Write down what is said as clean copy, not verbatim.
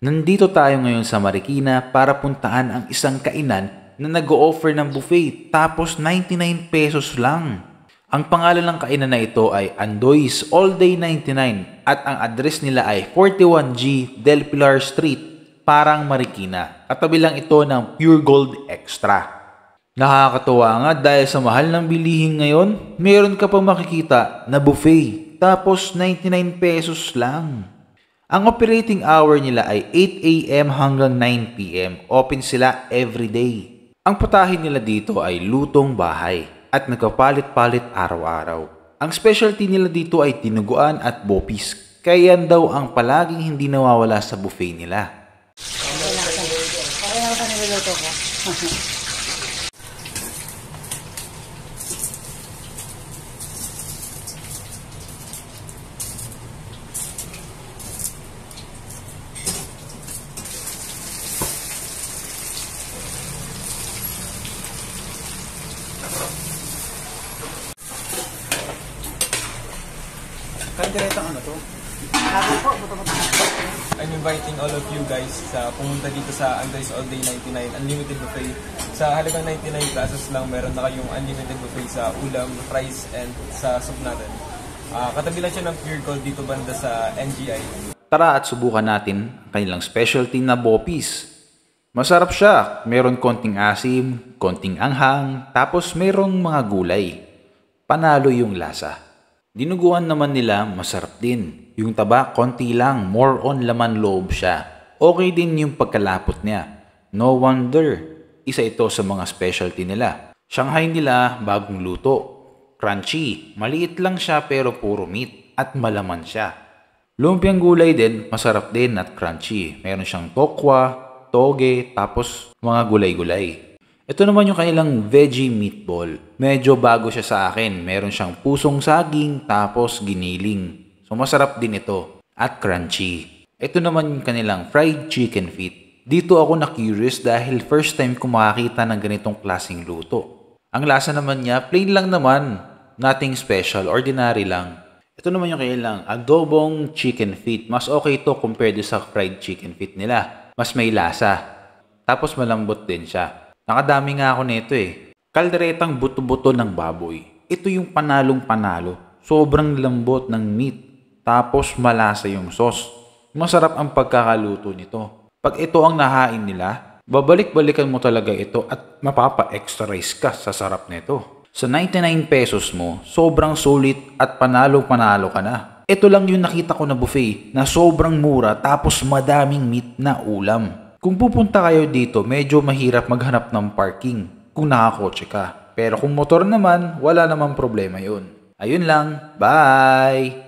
Nandito tayo ngayon sa Marikina para puntaan ang isang kainan na nag-o-offer ng buffet tapos 99 pesos lang. Ang pangalan ng kainan na ito ay Andoy's All Day 99 at ang address nila ay 41G Del Pilar Street, Parang Marikina. Katabi lang ito ng Pure Gold Extra. Nakakatuwa nga dahil sa mahal ng bilihin ngayon, meron ka pang makikita na buffet tapos 99 pesos lang. Ang operating hour nila ay 8 AM hanggang 9 PM. Open sila everyday. Ang putahin nila dito ay lutong bahay at nagpapalit-palit araw-araw. Ang specialty nila dito ay tinuguan at bopis. Kaya yan daw ang palaging hindi nawawala sa buffet nila. Okay na sa niluluto ko. Kandiretang ano to? Sabi po, buto-buto. I'm inviting all of you guys sa pumunta dito sa Andoy's All Day 99 Unlimited Buffet. Sa halagang 99 pesos lang, meron na kayong unlimited buffet sa ulam, fries, and sa soup natin. Katabi lang siya ng Pure Gold dito banda sa NGI. Tara at subukan natin ang kanilang specialty na bopis. Masarap siya. Meron konting asim, konting anghang, tapos merong mga gulay. Panalo yung lasa. Dinuguan naman nila masarap din. Yung taba konti lang, more on laman loob siya. Okay din yung pagkalapot niya. No wonder, isa ito sa mga specialty nila. Shanghai nila bagong luto. Crunchy, maliit lang siya pero puro meat at malaman siya. Lumpiang gulay din, masarap din at crunchy. Meron siyang tokwa, toge, tapos mga gulay-gulay. Ito naman yung kanilang veggie meatball. Medyo bago siya sa akin. Meron siyang pusong saging tapos giniling. So masarap din ito. At crunchy. Ito naman yung kanilang fried chicken feet. Dito ako na-curious dahil first time ko makakita ng ganitong klaseng luto. Ang lasa naman niya, plain lang naman. Nothing special, ordinary lang. Ito naman yung kanilang adobong chicken feet. Mas okay ito compared sa fried chicken feet nila. Mas may lasa. Tapos malambot din siya. Nakadami nga ako nito eh. Kalderetang buto-buto ng baboy. Ito yung panalong-panalo. Sobrang lambot ng meat. Tapos malasa yung sauce. Masarap ang pagkakaluto nito. Pag ito ang nahain nila, babalik-balikan mo talaga ito at mapapa-extra-rice ka sa sarap nito. Sa 99 pesos mo, sobrang sulit at panalo-panalo ka na. Ito lang yung nakita ko na buffet na sobrang mura tapos madaming meat na ulam. Kung pupunta kayo dito, medyo mahirap maghanap ng parking kung nakakotse ka. Pero kung motor naman, wala namang problema yun. Ayun lang. Bye!